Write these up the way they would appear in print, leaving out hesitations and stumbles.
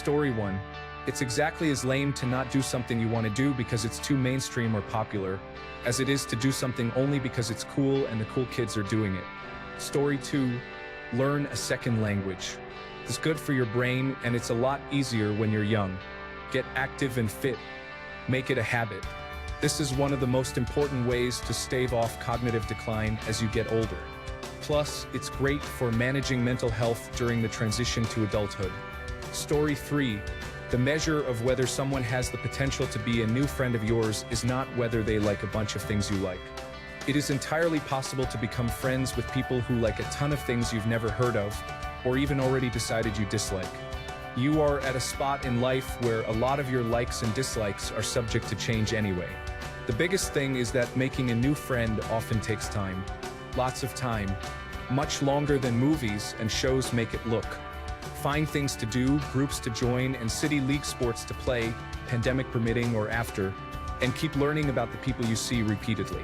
Story 1. It's exactly as lame to not do something you want to do because it's too mainstream or popular, as it is to do something only because it's cool and the cool kids are doing it. Story 2. Learn a second language. It's good for your brain and it's a lot easier when you're young. Get active and fit. Make it a habit. This is one of the most important ways to stave off cognitive decline as you get older. Plus, it's great for managing mental health during the transition to adulthood. Story 3. The measure of whether someone has the potential to be a new friend of yours is not whether they like a bunch of things you like. It is entirely possible to become friends with people who like a ton of things you've never heard of, or even already decided you dislike. You are at a spot in life where a lot of your likes and dislikes are subject to change anyway. The biggest thing is that making a new friend often takes time. Lots of time. Much longer than movies and shows make it look. Find things to do, groups to join, and city league sports to play, pandemic permitting or after, and keep learning about the people you see repeatedly.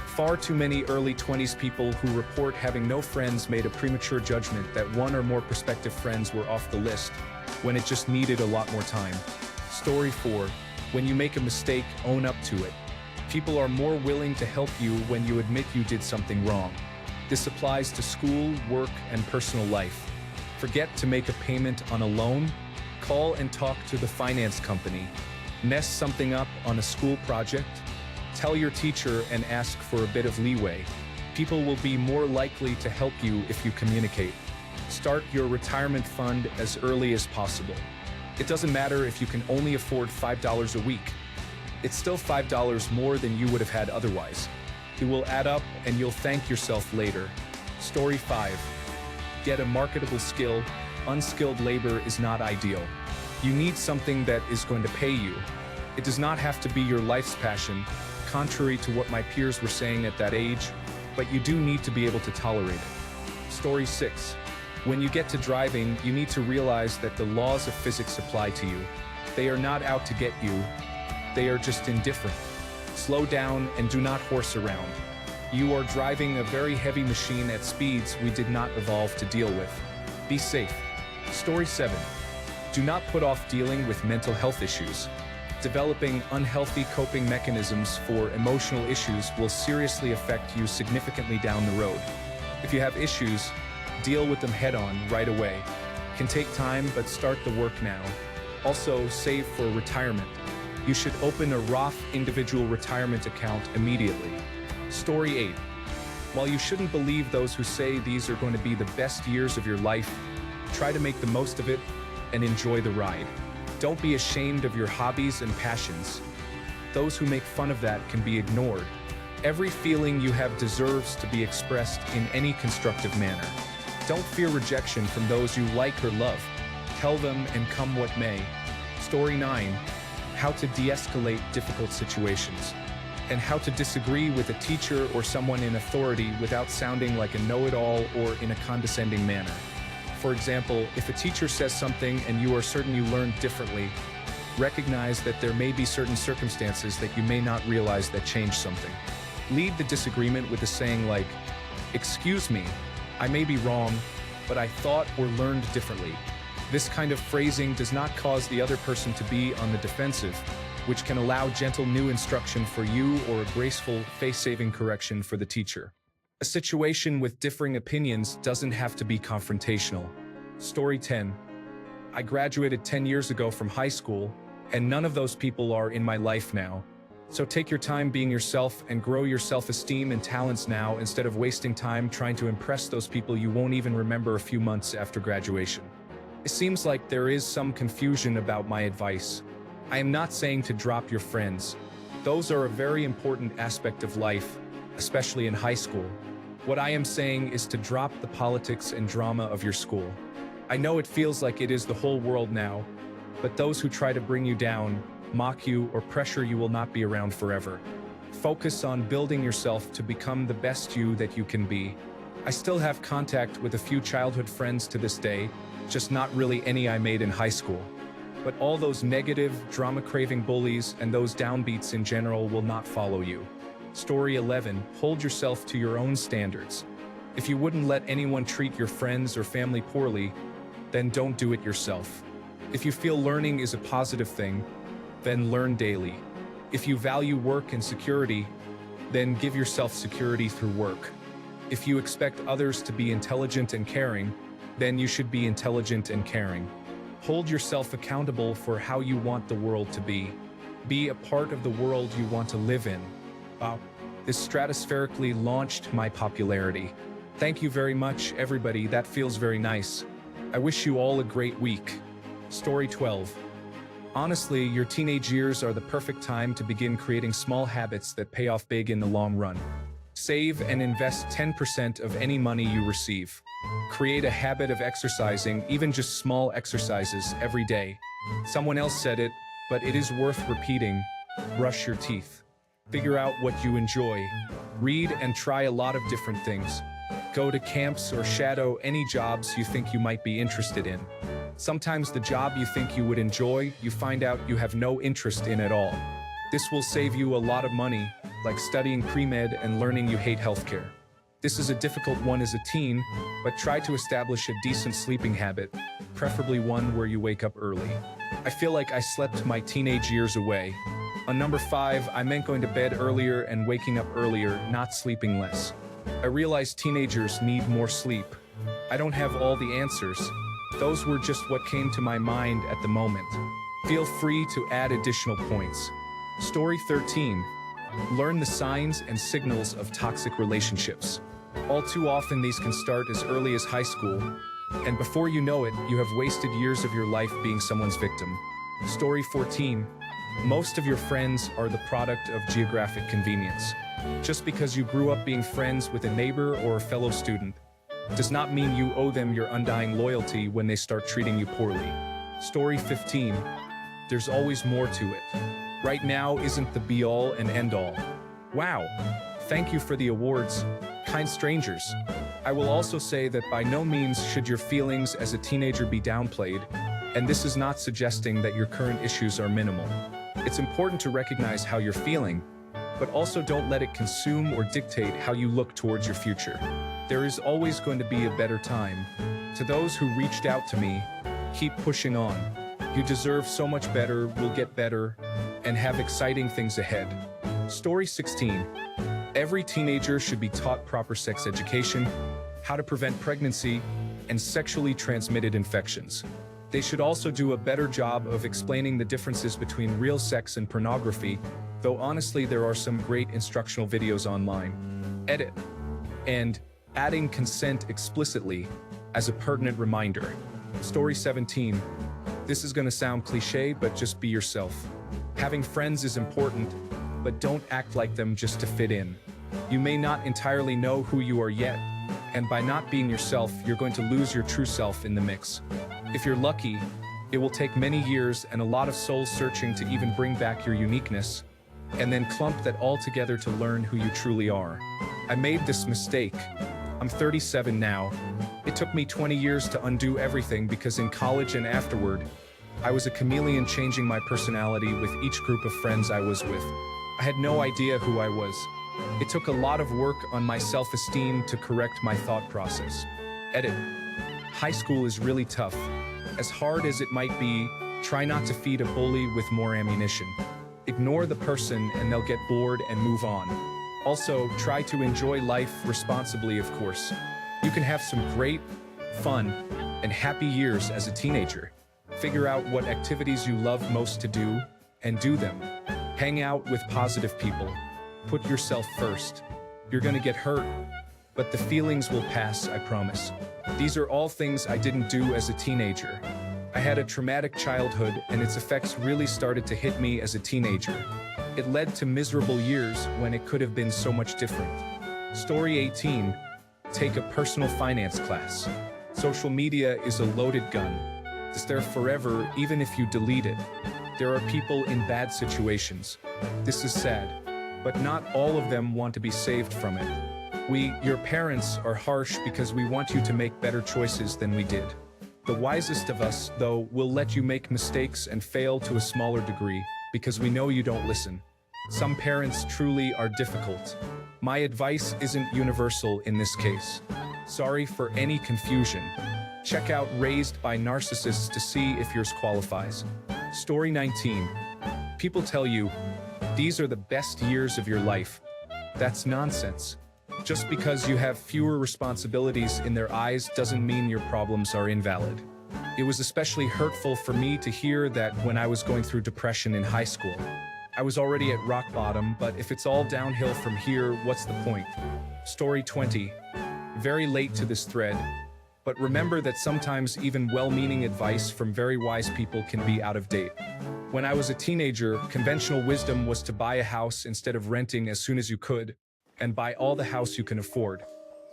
Far too many early 20s people who report having no friends made a premature judgment that one or more prospective friends were off the list, when it just needed a lot more time. Story 4. When you make a mistake, own up to it. People are more willing to help you when you admit you did something wrong. This applies to school, work, and personal life. Forget to make a payment on a loan? Call and talk to the finance company. Mess something up on a school project? Tell your teacher and ask for a bit of leeway. People will be more likely to help you if you communicate. Start your retirement fund as early as possible. It doesn't matter if you can only afford $5 a week. It's still $5 more than you would have had otherwise. It will add up and you'll thank yourself later. Story 5. Get a marketable skill. Unskilled labor is not ideal. You need something that is going to pay you. It does not have to be your life's passion, contrary to what my peers were saying at that age, but you do need to be able to tolerate it. Story 6. When you get to driving, you need to realize that the laws of physics apply to you. They are not out to get you. They are just indifferent. Slow down and do not horse around. You are driving a very heavy machine at speeds we did not evolve to deal with. Be safe. Story 7. Do not put off dealing with mental health issues. Developing unhealthy coping mechanisms for emotional issues will seriously affect you significantly down the road. If you have issues, deal with them head-on right away. It can take time, but start the work now. Also, save for retirement. You should open a Roth individual retirement account immediately. Story 8. While you shouldn't believe those who say these are going to be the best years of your life, try to make the most of it and enjoy the ride. Don't be ashamed of your hobbies and passions. Those who make fun of that can be ignored. Every feeling you have deserves to be expressed in any constructive manner. Don't fear rejection from those you like or love. Tell them and come what may. Story 9. How to de-escalate difficult situations. And how to disagree with a teacher or someone in authority without sounding like a know-it-all or in a condescending manner. For example, if a teacher says something and you are certain you learned differently, recognize that there may be certain circumstances that you may not realize that change something. Lead the disagreement with a saying like, "Excuse me, I may be wrong, but I thought or learned differently." This kind of phrasing does not cause the other person to be on the defensive, which can allow gentle new instruction for you or a graceful, face-saving correction for the teacher. A situation with differing opinions doesn't have to be confrontational. Story 10. I graduated 10 years ago from high school, and none of those people are in my life now. So take your time being yourself and grow your self-esteem and talents now instead of wasting time trying to impress those people you won't even remember a few months after graduation. It seems like there is some confusion about my advice. I am not saying to drop your friends. Those are a very important aspect of life, especially in high school. What I am saying is to drop the politics and drama of your school. I know it feels like it is the whole world now, but those who try to bring you down, mock you, or pressure you will not be around forever. Focus on building yourself to become the best you that you can be. I still have contact with a few childhood friends to this day, just not really any I made in high school. But all those negative, drama-craving bullies and those downbeats in general will not follow you. Story 11. Hold yourself to your own standards. If you wouldn't let anyone treat your friends or family poorly, then don't do it yourself. If you feel learning is a positive thing, then learn daily. If you value work and security, then give yourself security through work. If you expect others to be intelligent and caring, then you should be intelligent and caring. Hold yourself accountable for how you want the world to be. Be a part of the world you want to live in. Wow, this stratospherically launched my popularity. Thank you very much, everybody. That feels very nice. I wish you all a great week. Story 12. Honestly, your teenage years are the perfect time to begin creating small habits that pay off big in the long run. Save and invest 10% of any money you receive. Create a habit of exercising, even just small exercises, every day. Someone else said it, but it is worth repeating. Brush your teeth. Figure out what you enjoy. Read and try a lot of different things. Go to camps or shadow any jobs you think you might be interested in. Sometimes the job you think you would enjoy, you find out you have no interest in at all. This will save you a lot of money, like studying pre-med and learning you hate healthcare. This is a difficult one as a teen, but try to establish a decent sleeping habit, preferably one where you wake up early. I feel like I slept my teenage years away. On number 5, I meant going to bed earlier and waking up earlier, not sleeping less. I realized teenagers need more sleep. I don't have all the answers. Those were just what came to my mind at the moment. Feel free to add additional points. Story 13. Learn the signs and signals of toxic relationships. All too often these can start as early as high school, and before you know it, you have wasted years of your life being someone's victim. Story 14. Most of your friends are the product of geographic convenience. Just because you grew up being friends with a neighbor or a fellow student does not mean you owe them your undying loyalty when they start treating you poorly. Story 15. There's always more to it. Right now isn't the be-all and end-all. Wow, thank you for the awards, kind strangers. I will also say that by no means should your feelings as a teenager be downplayed, and this is not suggesting that your current issues are minimal. It's important to recognize how you're feeling, but also don't let it consume or dictate how you look towards your future. There is always going to be a better time. To those who reached out to me, keep pushing on. You deserve so much better, will get better, and have exciting things ahead. Story 16. Every teenager should be taught proper sex education, how to prevent pregnancy, and sexually transmitted infections. They should also do a better job of explaining the differences between real sex and pornography, though honestly there are some great instructional videos online. Edit. And adding consent explicitly as a pertinent reminder. Story 17. This is gonna sound cliche, but just be yourself. Having friends is important, but don't act like them just to fit in. You may not entirely know who you are yet, and by not being yourself, you're going to lose your true self in the mix. If you're lucky, it will take many years and a lot of soul searching to even bring back your uniqueness, and then clump that all together to learn who you truly are. I made this mistake. I'm 37 now. It took me 20 years to undo everything because in college and afterward, I was a chameleon changing my personality with each group of friends I was with. I had no idea who I was. It took a lot of work on my self-esteem to correct my thought process. Edit. High school is really tough. As hard as it might be, try not to feed a bully with more ammunition. Ignore the person and they'll get bored and move on. Also, try to enjoy life responsibly, of course. You can have some great, fun, and happy years as a teenager. Figure out what activities you love most to do, and do them. Hang out with positive people. Put yourself first. You're gonna get hurt, but the feelings will pass, I promise. These are all things I didn't do as a teenager. I had a traumatic childhood, and its effects really started to hit me as a teenager. It led to miserable years when it could have been so much different. Story 18. Take a personal finance class. Social media is a loaded gun. It's there forever, even if you delete it. There are people in bad situations. This is sad, but not all of them want to be saved from it. We, your parents, are harsh because we want you to make better choices than we did. The wisest of us, though, will let you make mistakes and fail to a smaller degree because we know you don't listen. Some parents truly are difficult. My advice isn't universal in this case. Sorry for any confusion. Check out Raised by Narcissists to see if yours qualifies. Story 19. People tell you, these are the best years of your life. That's nonsense. Just because you have fewer responsibilities in their eyes doesn't mean your problems are invalid. It was especially hurtful for me to hear that when I was going through depression in high school. I was already at rock bottom, but if it's all downhill from here, what's the point? Story 20. Very late to this thread, but remember that sometimes even well-meaning advice from very wise people can be out of date. When I was a teenager, conventional wisdom was to buy a house instead of renting as soon as you could, and buy all the house you can afford.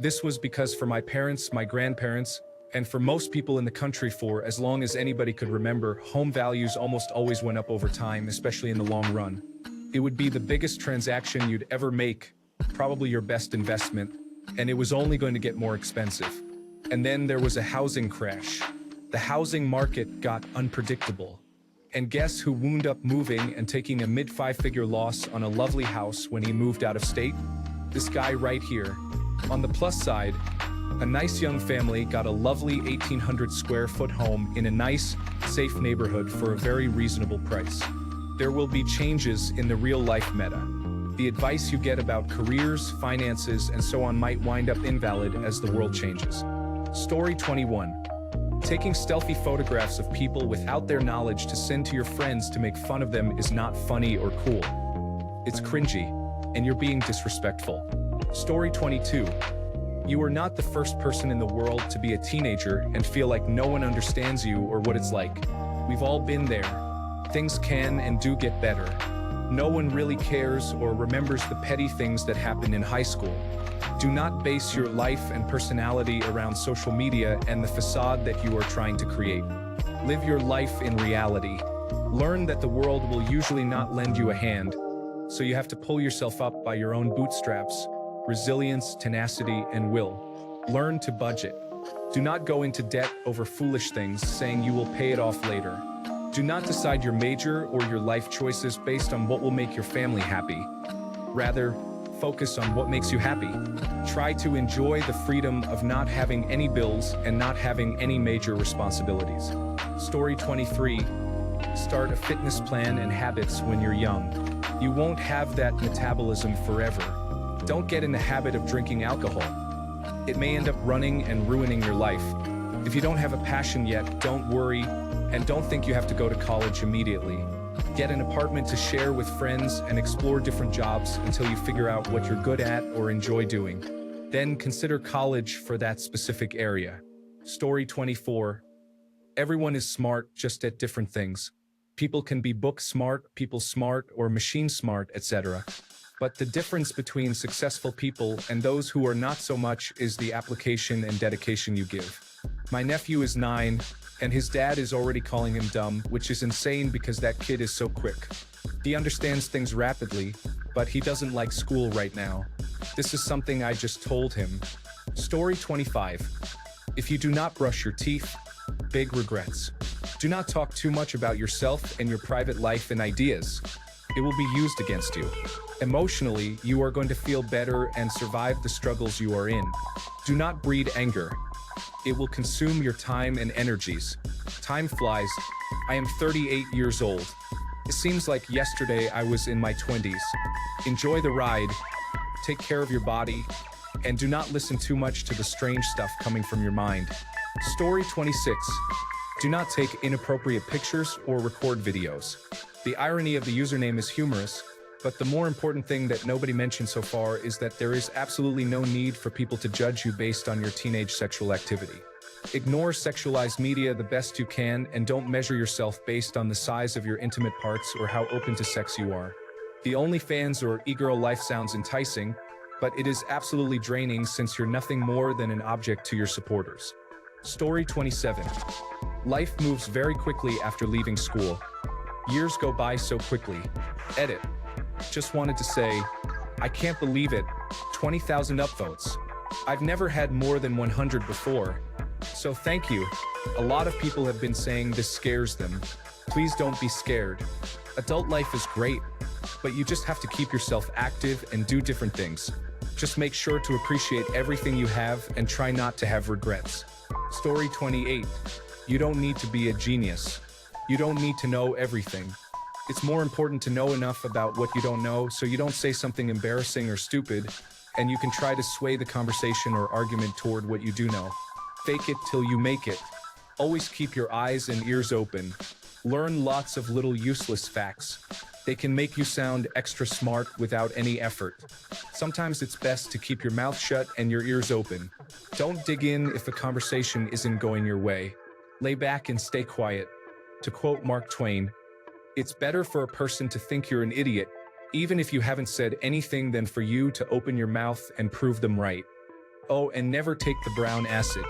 This was because for my parents, my grandparents, and for most people in the country for as long as anybody could remember, home values almost always went up over time, especially in the long run. It would be the biggest transaction you'd ever make, probably your best investment, and it was only going to get more expensive. And then there was a housing crash. The housing market got unpredictable. And guess who wound up moving and taking a mid-five-figure loss on a lovely house when he moved out of state? This guy right here. On the plus side, a nice young family got a lovely 1,800 square foot home in a nice, safe neighborhood for a very reasonable price. There will be changes in the real-life meta. The advice you get about careers, finances, and so on might wind up invalid as the world changes. Story 21. Taking stealthy photographs of people without their knowledge to send to your friends to make fun of them is not funny or cool. It's cringy, and you're being disrespectful. Story 22. You are not the first person in the world to be a teenager and feel like no one understands you or what it's like. We've all been there. Things can and do get better. No one really cares or remembers the petty things that happened in high school. Do not base your life and personality around social media and the facade that you are trying to create. Live your life in reality. Learn that the world will usually not lend you a hand, so you have to pull yourself up by your own bootstraps, resilience, tenacity, and will. Learn to budget. Do not go into debt over foolish things, saying you will pay it off later. Do not decide your major or your life choices based on what will make your family happy. Rather, focus on what makes you happy. Try to enjoy the freedom of not having any bills and not having any major responsibilities. Story 23. Start a fitness plan and habits when you're young. You won't have that metabolism forever. Don't get in the habit of drinking alcohol. It may end up running and ruining your life. If you don't have a passion yet, don't worry, and don't think you have to go to college immediately. Get an apartment to share with friends and explore different jobs until you figure out what you're good at or enjoy doing. Then consider college for that specific area. Story 24. Everyone is smart, just at different things. People can be book smart, people smart, or machine smart, etc. But the difference between successful people and those who are not so much is the application and dedication you give. My nephew is 9, and his dad is already calling him dumb, which is insane because that kid is so quick. He understands things rapidly, but he doesn't like school right now. This is something I just told him. Story 25. If you do not brush your teeth, big regrets. Do not talk too much about yourself and your private life and ideas. It will be used against you. Emotionally, you are going to feel better and survive the struggles you are in. Do not breed anger. It will consume your time and energies. Time flies. I am 38 years old. It seems like yesterday I was in my 20s. Enjoy the ride, take care of your body, and do not listen too much to the strange stuff coming from your mind. Story 26. Do not take inappropriate pictures or record videos. The irony of the username is humorous, but the more important thing that nobody mentioned so far is that there is absolutely no need for people to judge you based on your teenage sexual activity. Ignore sexualized media the best you can and don't measure yourself based on the size of your intimate parts or how open to sex you are. The OnlyFans or e-girl life sounds enticing, but it is absolutely draining since you're nothing more than an object to your supporters. Story 27. Life moves very quickly after leaving school. Years go by so quickly. Edit. Just wanted to say, I can't believe it, 20,000 upvotes. I've never had more than 100 before. So thank you. A lot of people have been saying this scares them. Please don't be scared. Adult life is great, but you just have to keep yourself active and do different things. Just make sure to appreciate everything you have and try not to have regrets. Story 28. You don't need to be a genius. You don't need to know everything. It's more important to know enough about what you don't know so you don't say something embarrassing or stupid, and you can try to sway the conversation or argument toward what you do know. Fake it till you make it. Always keep your eyes and ears open. Learn lots of little useless facts. They can make you sound extra smart without any effort. Sometimes it's best to keep your mouth shut and your ears open. Don't dig in if a conversation isn't going your way. Lay back and stay quiet. To quote Mark Twain, "It's better for a person to think you're an idiot, even if you haven't said anything, than for you to open your mouth and prove them right." Oh, and never take the brown acid.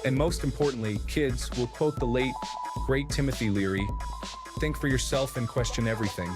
And most importantly, kids, will quote the late, great Timothy Leary, think for yourself and question everything.